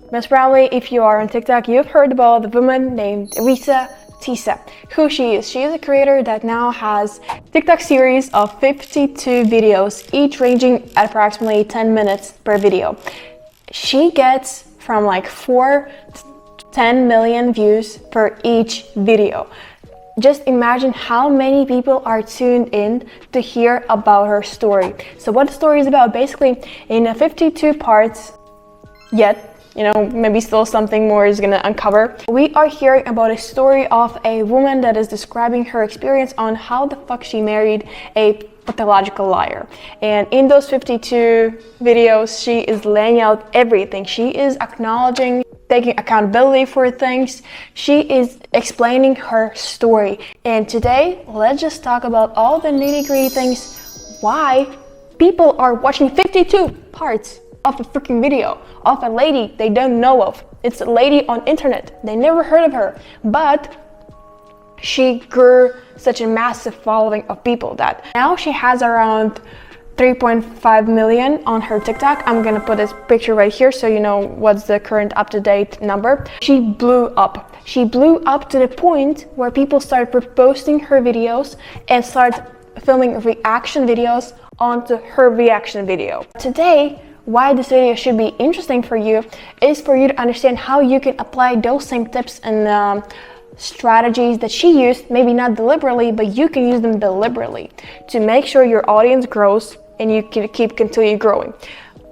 Most probably, if you are on TikTok, you've heard about the woman named Reesa Teesa. Who she is? She is a creator that now has TikTok series of 52 videos, each ranging at approximately 10 minutes per video. She gets from like 4 to 10 million views per each video. Just imagine how many people are tuned in to hear about her story. So what the story is about, basically in 52 parts, yet maybe still something more is gonna uncover. We are hearing about a story of a woman that is describing her experience on how the fuck she married a pathological liar. And in those 52 videos, she is laying out everything. She is acknowledging, taking accountability for things. She is explaining her story. And today, let's just talk about all the nitty-gritty things, why people are watching 52 parts of a freaking video of a lady they don't know of. It's a lady on internet. They never heard of her, but she grew such a massive following of people that now she has around 3.5 million on her TikTok. I'm gonna put this picture right here so you know what's the current up-to-date number. She blew up. She blew up to the point where people started reposting her videos and started filming reaction videos onto her reaction video. Today, why this video should be interesting for you is for you to understand how you can apply those same tips and strategies that she used, maybe not deliberately, but you can use them deliberately to make sure your audience grows and you can continue growing.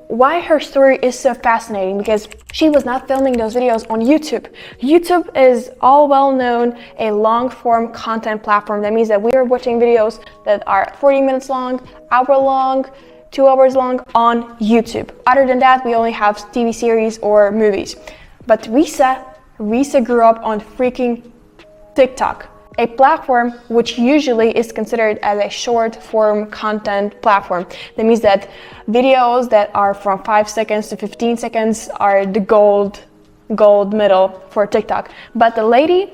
Why her story is so fascinating, because she was not filming those videos on YouTube. YouTube is all well known a long form content platform. That means that we are watching videos that are 40 minutes long, hour long, 2 hours long on YouTube. Other than that, we only have TV series or movies. But Reesa grew up on freaking TikTok, a platform which usually is considered as a short form content platform. That means that videos that are from 5 seconds to 15 seconds are the gold medal for TikTok. But the lady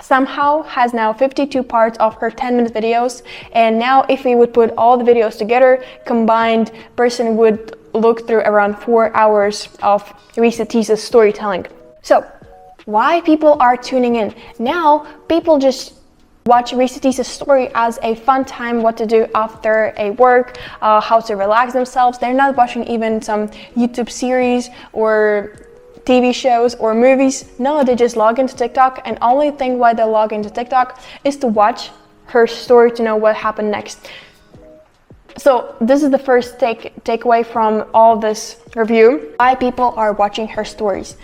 somehow has now 52 parts of her 10-minute videos, and now if we would put all the videos together, combined person would look through around 4 hours of Reesa Teesa's storytelling. So why people are tuning in? Now people just watch Reesa Teesa's story as a fun time, what to do after a work, how to relax themselves. They're not watching even some YouTube series or TV shows or movies. No, they just log into TikTok, and only thing why they log into TikTok is to watch her story to know what happened next. So this is the first takeaway from all this review, why people are watching her stories.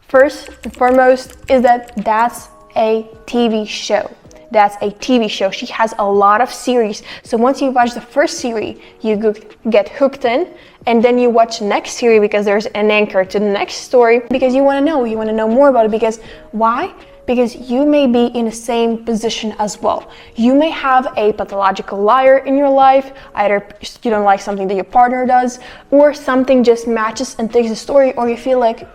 First and foremost is that that's a TV show. That's a TV show. She has a lot of series. So once you watch the first series, you get hooked in, and then you watch the next series because there's an anchor to the next story, because you want to know more about it. Because why? Because you may be in the same position as well. You may have a pathological liar in your life. Either you don't like something that your partner does, or something just matches and takes the story, or you feel like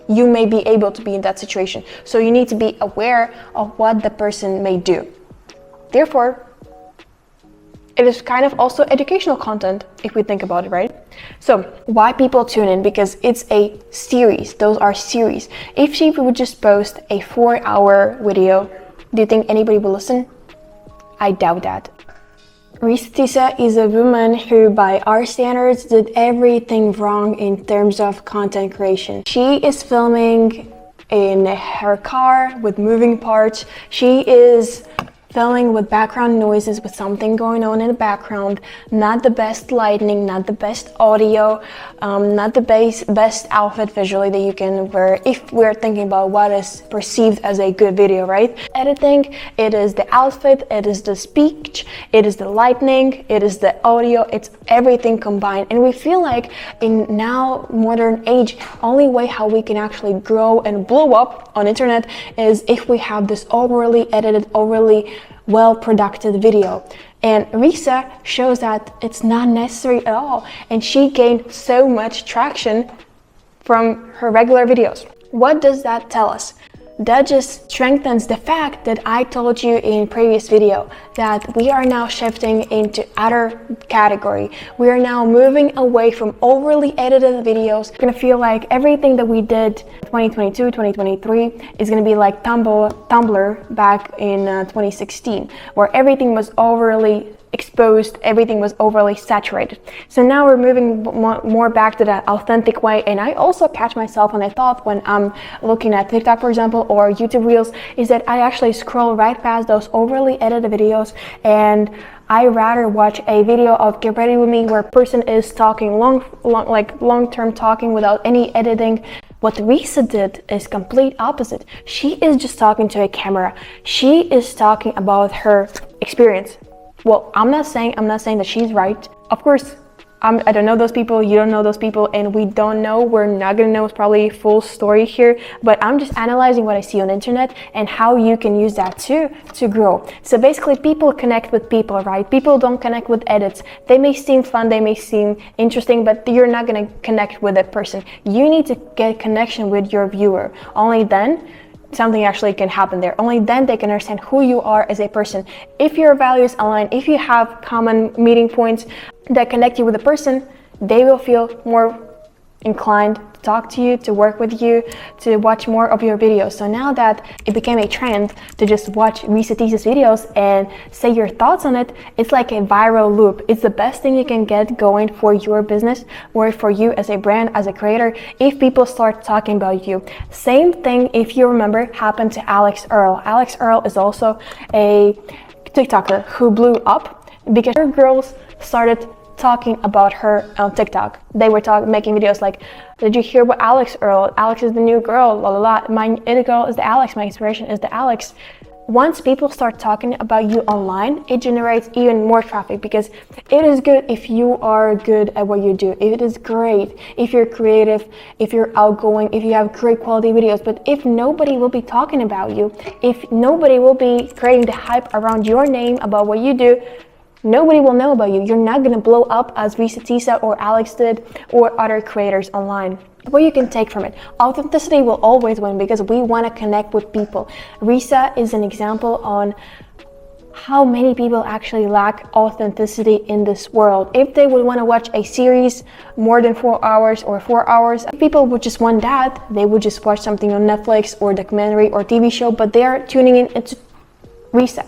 you may be able to be in that situation. So you need to be aware of what the person may do. Therefore, it is kind of also educational content if we think about it, right? So why people tune in? Because it's a series. Those are series. If she would just post a 4-hour video, do you think anybody will listen? I doubt that. Reesa Teesa is a woman who, by our standards, did everything wrong in terms of content creation. She is filming in her car with moving parts. She is filming with background noises, with something going on in the background, not the best lighting, not the best audio, not the best outfit visually that you can wear if we're thinking about what is perceived as a good video, right? Editing, it is the outfit, it is the speech, it is the lighting, it is the audio, it's everything combined. And we feel like in now modern age, only way how we can actually grow and blow up on internet is if we have this overly edited, overly well-produced video. And Reesa shows that it's not necessary at all, and she gained so much traction from her regular videos. What does that tell us? that just strengthens the fact that I told you in previous video that we are now shifting into other category. We are now moving away from overly edited videos. We're gonna feel like everything that we did 2022, 2023 is gonna be like Tumblr back in 2016, where everything was overly exposed, everything was overly saturated. So now we're moving more back to that authentic way. And I also catch myself on a thought when I'm looking at TikTok, for example, or YouTube Reels, is that I actually scroll right past those overly edited videos, and I rather watch a video of Get Ready With Me where a person is talking long-term talking without any editing. What Reesa did is complete opposite. She is just talking to a camera. She is talking about her experience. Well, I'm not saying that she's right. Of course, I don't know those people, you don't know those people, and we don't know, we're not gonna know probably full story here, but I'm just analyzing what I see on the internet and how you can use that too to grow. So basically, people connect with people, right? People don't connect with edits. They may seem fun, they may seem interesting, but you're not gonna connect with that person. You need to get connection with your viewer. Only then something actually can happen there. Only then they can understand who you are as a person. If your values align, if you have common meeting points that connect you with a person, they will feel more inclined to talk to you, to work with you, to watch more of your videos. So now that it became a trend to just watch Reesa Teesa's videos and say your thoughts on it, it's like a viral loop. It's the best thing you can get going for your business or for you as a brand, as a creator, if people start talking about you. Same thing, if you remember, happened to Alex Earl. Alex Earl is also a TikToker who blew up because her girls started talking about her on TikTok. They were making videos like, did you hear about Alex Earl? Alex is the new girl, la la la. My it girl is the Alex, my inspiration is the Alex. Once people start talking about you online, it generates even more traffic, because it is good if you are good at what you do. It is great if you're creative, if you're outgoing, if you have great quality videos. But if nobody will be talking about you, if nobody will be creating the hype around your name about what you do, nobody will know about you. You're not gonna blow up as Reesa Teesa or Alex did, or other creators online. What you can take from it: authenticity will always win, because we want to connect with people. Reesa is an example on how many people actually lack authenticity in this world. If they would want to watch a series more than 4 hours or 4 hours, if people would just want that, they would just watch something on Netflix or documentary or TV show, but they are tuning in into Reesa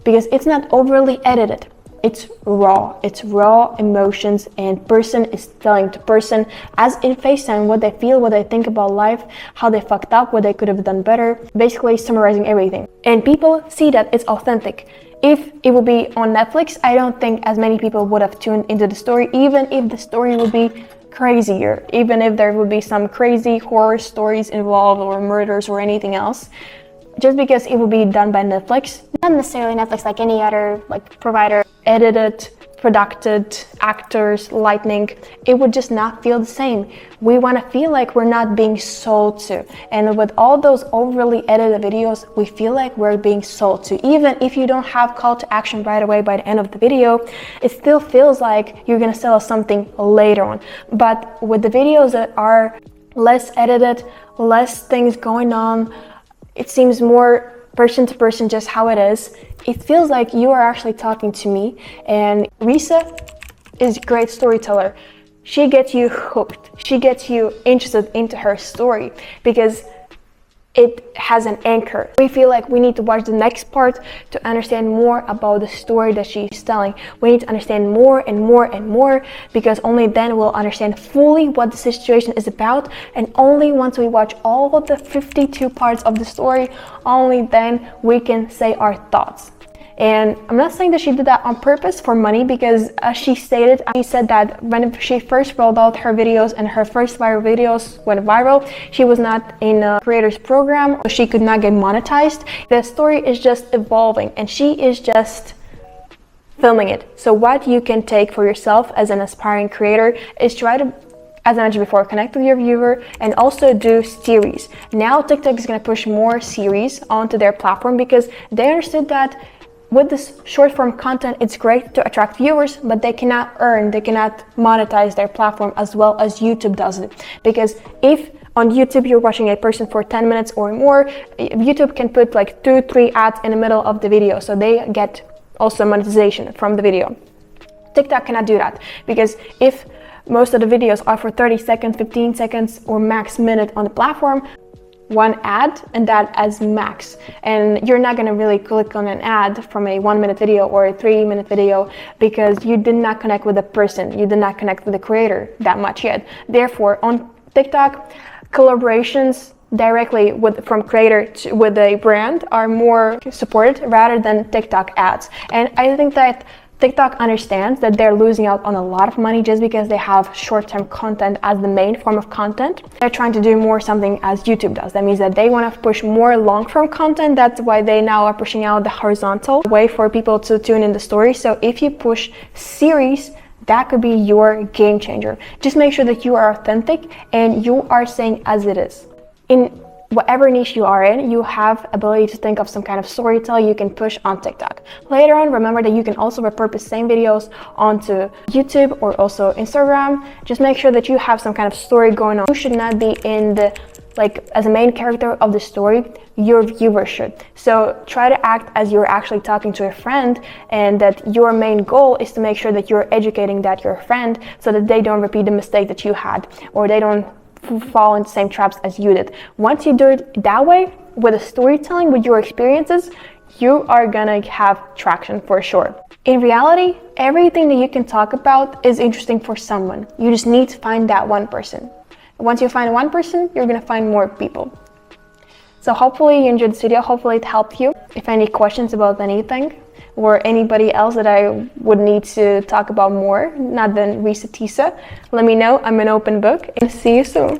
because it's not overly edited. It's raw emotions, and person is telling to person, as in FaceTime, what they feel, what they think about life, how they fucked up, what they could have done better, basically summarizing everything. And people see that it's authentic. If it would be on Netflix, I don't think as many people would have tuned into the story, even if the story would be crazier, even if there would be some crazy horror stories involved or murders or anything else. Just because it will be done by Netflix, not necessarily Netflix, like any other provider, edited, produced, actors, lighting, it would just not feel the same. We want to feel like we're not being sold to. And with all those overly edited videos, we feel like we're being sold to. Even if you don't have call to action right away by the end of the video, it still feels like you're going to sell us something later on. But with the videos that are less edited, less things going on, it seems more person to person, just how it is. It feels like you are actually talking to me. And Reesa is a great storyteller. She gets you hooked. She gets you interested into her story because it has an anchor. We feel like we need to watch the next part to understand more about the story that she's telling. We need to understand more and more and more, because only then we'll understand fully what the situation is about. And only once we watch all of the 52 parts of the story, only then we can say our thoughts. And I'm not saying that she did that on purpose for money, because as she stated, she said that when she first rolled out her videos and her first viral videos went viral, she was not in a creator's program, so she could not get monetized. The story is just evolving and she is just filming it. So what you can take for yourself as an aspiring creator is try to, as I mentioned before, connect with your viewer and also do series. Now TikTok is going to push more series onto their platform because they understood that with this short form content, it's great to attract viewers, but they cannot monetize their platform as well as YouTube does it. Because if on YouTube you're watching a person for 10 minutes or more, YouTube can put like 2-3 ads in the middle of the video, so they get also monetization from the video. TikTok cannot do that, because if most of the videos are for 30 seconds, 15 seconds, or max minute on the platform, one ad, and that as max, and you're not going to really click on an ad from a 1-minute video or a 3-minute video, because you did not connect with the person, you did not connect with the creator that much yet. Therefore, on TikTok, collaborations directly from creator with a brand are more supported rather than TikTok ads. And I think that TikTok understands that they're losing out on a lot of money just because they have short-term content as the main form of content. They're trying to do more something as YouTube does. That means that they want to push more long-form content. That's why they now are pushing out the horizontal way for people to tune in the story. So if you push series, that could be your game changer. Just make sure that you are authentic and you are saying as it is. In whatever niche you are in, you have ability to think of some kind of storytelling you can push on TikTok. Later on, remember that you can also repurpose same videos onto YouTube or also Instagram. Just make sure that you have some kind of story going on. You should not be in the, like, as a main character of the story, your viewer should. So try to act as you're actually talking to a friend, and that your main goal is to make sure that you're educating that your friend, so that they don't repeat the mistake that you had, or they don't fall into the same traps as you did. Once you do it that way, with a storytelling, with your experiences, you are gonna have traction for sure. In reality, everything that you can talk about is interesting for someone. You just need to find that one person. Once you find one person, you're gonna find more people. So hopefully you enjoyed this video. Hopefully it helped you. If any questions about anything, or anybody else that I would need to talk about more, not than Reesa Teesa, let me know. I'm an open book, and see you soon.